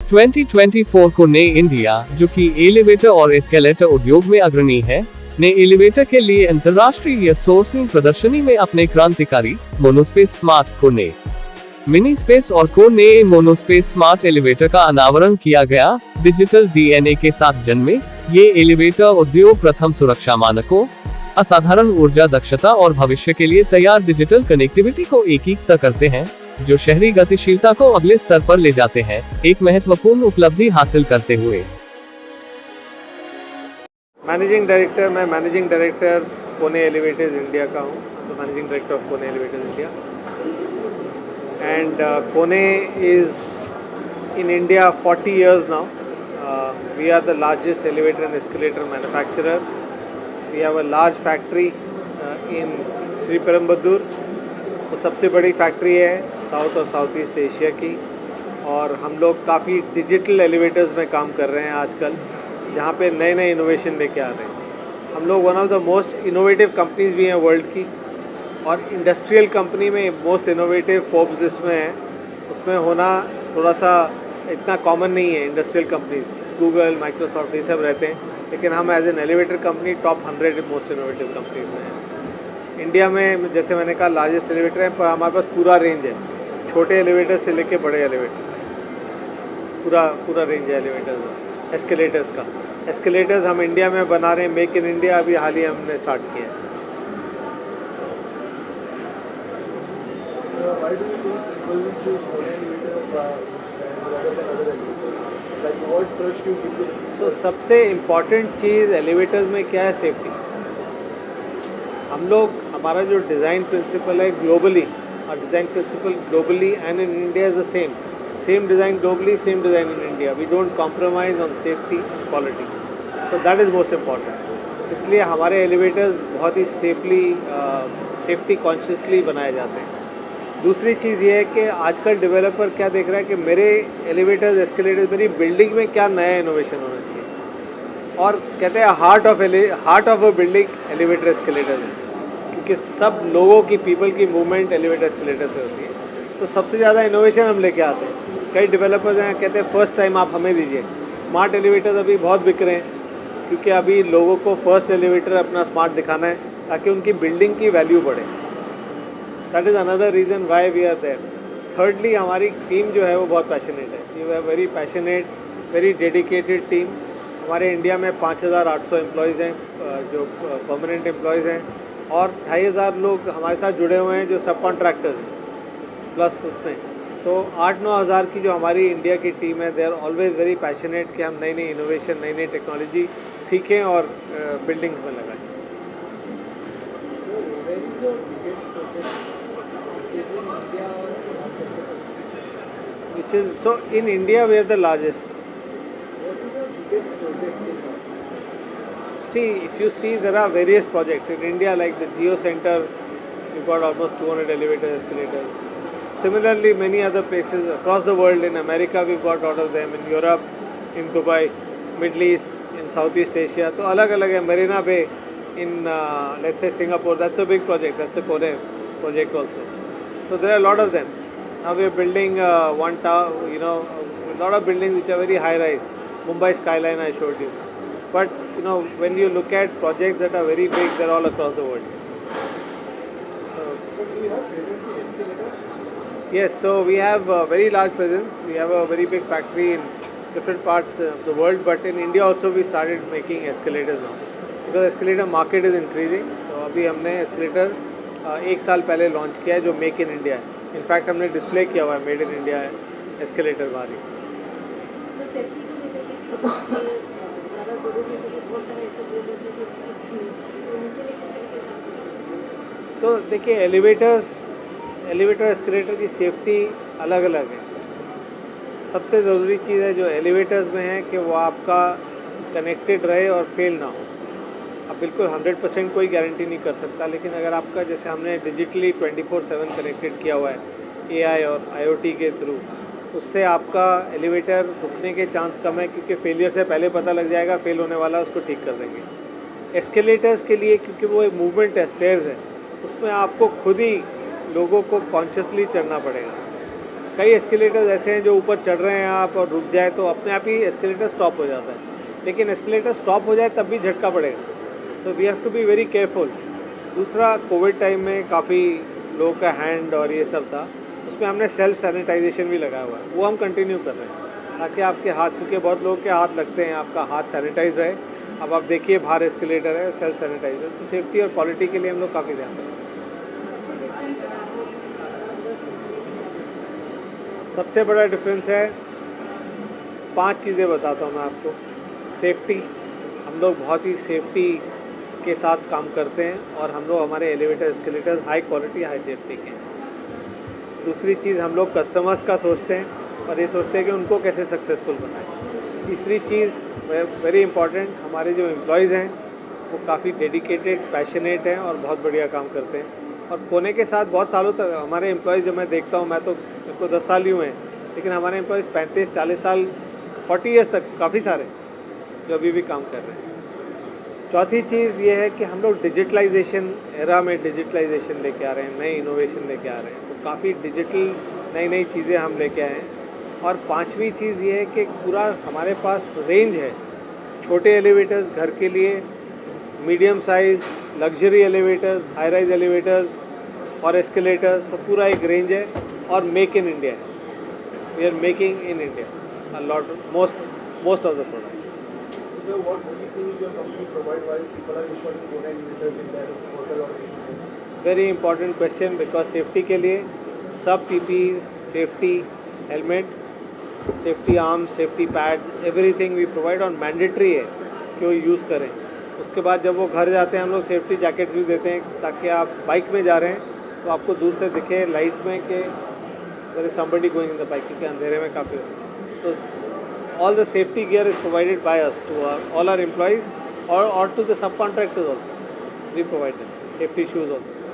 2024 को ने इंडिया, जो कि एलिवेटर और एस्केलेटर उद्योग में अग्रणी है, ने एलिवेटर के लिए अंतर्राष्ट्रीय सोर्सिंग प्रदर्शनी में अपने क्रांतिकारी मोनोस्पेस स्मार्ट को ने मिनी स्पेस और को ने मोनोस्पेस स्मार्ट एलिवेटर का अनावरण किया गया। डिजिटल डीएनए के साथ जन्मे ये एलिवेटर उद्योग प्रथम सुरक्षा मानकों, असाधारण ऊर्जा दक्षता और भविष्य के लिए तैयार डिजिटल कनेक्टिविटी को एकीकृत करते हैं, जो शहरी गतिशीलता को अगले स्तर पर ले जाते हैं, एक महत्वपूर्ण उपलब्धि हासिल करते हुए। मैनेजिंग डायरेक्टर, मैं मैनेजिंग डायरेक्टर कोने एलिवेटर्स इंडिया का हूँ, तो मैनेजिंग डायरेक्टर ऑफ कोने एलिवेटर्स इंडिया। एंड कोने is in India 40 years now. We are the largest elevator and escalator manufacturer. We have a large factory in Sri Perambuddur. वो सबसे बड़ी factory है साउथ और साउथ ईस्ट एशिया की, और हम लोग काफ़ी डिजिटल एलिवेटर्स में काम कर रहे हैं आजकल, जहाँ पे नए नए इनोवेशन लेके आ रहे हैं। हम लोग one of the most innovative companies भी हैं वर्ल्ड की, और इंडस्ट्रियल कंपनी में मोस्ट इनोवेटिव फोर्ब्स लिस्ट में है। उसमें होना थोड़ा सा इतना कॉमन नहीं है। इंडस्ट्रियल कंपनीज गूगल, माइक्रोसॉफ्ट ये सब रहते हैं, लेकिन हम as an elevator company top 100 most innovative companies में हैं। इंडिया में जैसे मैंने कहा लार्जेस्ट एलिवेटर है, पर हमारे पास पूरा रेंज है, छोटे एलिवेटर से लेके बड़े एलिवेटर, पूरा रेंज है एलिवेटर्स। एस्केलेटर्स का एस्केलेटर्स हम इंडिया में बना रहे हैं, मेक इन इंडिया अभी हाल ही हमने स्टार्ट किया है। So, सबसे इम्पॉर्टेंट चीज़ एलिवेटर्स में क्या है? सेफ्टी। हम लोग, हमारा जो डिज़ाइन प्रिंसिपल है ग्लोबली, और design principle globally and in India is the same design globally, same design in India. We don't compromise on safety and quality, so that is most important. इसलिए हमारे एलिवेटर्स बहुत ही सेफ्टी कॉन्शियसली बनाए जाते हैं। दूसरी चीज़ ये है कि आजकल डेवलपर क्या देख रहा है कि मेरे एलिवेटर्स, एस्केलेटर्स, मेरी बिल्डिंग में क्या नया इनोवेशन होना चाहिए, और कहते हैं heart of a building elevator escalator है, क्योंकि सब लोगों की, पीपल की मूवमेंट एलिवेटर एस्केलेटर से होती है। तो सबसे ज़्यादा इनोवेशन हम लेके आते हैं। कई डेवलपर्स हैं कहते हैं फर्स्ट टाइम आप हमें दीजिए। स्मार्ट एलिवेटर्स अभी बहुत बिक रहे हैं, क्योंकि अभी लोगों को फर्स्ट एलिवेटर अपना स्मार्ट दिखाना है ताकि उनकी बिल्डिंग की वैल्यू बढ़े। That is another reason why we are there. Thirdly, हमारी टीम जो है वो बहुत पैशनेट है। यू है very passionate, very dedicated team. हमारे इंडिया में 5800 एम्प्लॉयज़ हैं जो परमानेंट एम्प्लॉयज़ हैं, और 2500 लोग हमारे साथ जुड़े हुए हैं जो सब कॉन्ट्रैक्टर्स हैं, प्लस उतने। तो 8-9 हज़ार की जो हमारी इंडिया की टीम है, they are always very passionate कि हम नई नई इनोवेशन, नई नई टेक्नोलॉजी सीखें और बिल्डिंग्स में लगाएं। Which is, so in India we are the largest. What is the biggest project in India? See, if you see, there are various projects in India, like the Geo Center. We've got almost 200 elevators, escalators. Similarly, many other places across the world. In America, we've got a lot of them. In Europe, in Dubai, Middle East, in Southeast Asia. So अलग-अलग है. Marina Bay in let's say Singapore. That's a big project. That's a Kone project also. So there are a lot of them. Now we are building one tower, a lot of buildings which are very high rise. Mumbai skyline I showed you. But when you look at projects that are very big, they're all across the world. So do you have presence in escalators? Yes, so we have a very large presence. We have a very big factory in different parts of the world, but in India also we started making escalators now. Because escalator market is increasing. So अभी हमने escalator 1 साल पहले launch किया है जो make in India है। In fact हमने display किया हुआ है मेड इन इंडिया एस्केलेटर बाहर ही। तो देखिए, एलिवेटर एस्केलेटर की सेफ्टी अलग अलग है। सबसे ज़रूरी चीज़ है जो एलिवेटर्स में है कि वो आपका कनेक्टेड रहे और फेल ना हो। अब बिल्कुल 100% कोई गारंटी नहीं कर सकता, लेकिन अगर आपका, जैसे हमने डिजिटली 24/7 कनेक्टेड किया हुआ है AI और IoT के थ्रू, उससे आपका एलिवेटर रुकने के चांस कम है, क्योंकि फेलियर से पहले पता लग जाएगा, फेल होने वाला उसको ठीक कर देंगे। एस्केलेटर्स के लिए, क्योंकि वो एक मूवमेंट है, स्टेयर्स है, उसमें आपको खुद ही लोगों को कॉन्शियसली चढ़ना पड़ेगा। कई एस्केलेटर्स ऐसे हैं जो ऊपर चढ़ रहे हैं आप और रुक जाए तो अपने आप ही एस्केलेटर स्टॉप हो जाता है, लेकिन एस्केलेटर स्टॉप हो जाए तब भी झटका पड़ेगा। So we have to be very careful. दूसरा, कोविड टाइम में काफ़ी लोगों का हैंड और ये सब था, उसमें हमने सेल्फ सैनिटाइजेशन भी लगाया हुआ है, वो हम कंटिन्यू कर रहे हैं ताकि आपके हाथ, क्योंकि बहुत लोगों के हाथ लगते हैं, आपका हाथ सैनिटाइज रहे। अब आप देखिए बाहर एस्केलेटर है, सेल्फ सैनिटाइजर, तो सेफ्टी और क्वालिटी के लिए हम लोग काफ़ी ध्यान रखते हैं। सबसे बड़ा डिफरेंस है, 5 चीज़ें बताता हूँ मैं आपको। सेफ्टी, हम लोग बहुत ही सेफ्टी के साथ काम करते हैं और हम लोग हमारे elevator escalator high quality high safety के हैं। दूसरी चीज़, हम लोग कस्टमर्स का सोचते हैं और ये सोचते हैं कि उनको कैसे सक्सेसफुल बनाएं। तीसरी चीज़ वेरी इंपॉर्टेंट, हमारे जो एम्प्लॉयज़ हैं वो काफ़ी डेडिकेटेड, पैशनेट हैं और बहुत बढ़िया काम करते हैं। और कोने के साथ बहुत सालों तक हमारे एम्प्लॉयज़ जब मैं देखता हूँ, मैं तो मेरे को 10 साल ही हुए हैं, लेकिन हमारे एम्प्लॉयज़ 35-40 साल, 40 ईयर्स तक काफ़ी सारे जो अभी भी काम कर रहे हैं। चौथी चीज़ ये है कि हम लोग डिजिटलाइजेशन एरा में डिजिटलाइजेशन लेके आ रहे हैं, नए इनोवेशन लेके आ रहे हैं, तो काफ़ी डिजिटल नई चीज़ें हम लेके आए हैं। और पांचवी चीज़ ये है कि पूरा हमारे पास रेंज है, छोटे एलिवेटर्स घर के लिए, medium size, luxury elevators, high rise elevators और एस्केलेटर्स, तो पूरा एक रेंज है। और मेक इन इंडिया है, we are making in India a lot, most of the products. So what only tools your company provide while people are installing Kone elevators in their hotel or businesses? Very important question, because safety के लिए सब PPEs, safety helmet, safety arms, safety pads, everything we provide और mandatory है कि वो use करें। उसके बाद जब वो घर जाते हैं हम लोग सेफ्टी जैकेट्स भी देते हैं ताकि आप बाइक में जा रहे हैं तो आपको दूर से दिखे लाइट में कि there is somebody going in the bike, क्योंकि अंधेरे में काफ़ी होता है। तो all the safety gear is provided by us to all our employees और to the subcontractors also, we provide them safety shoes also.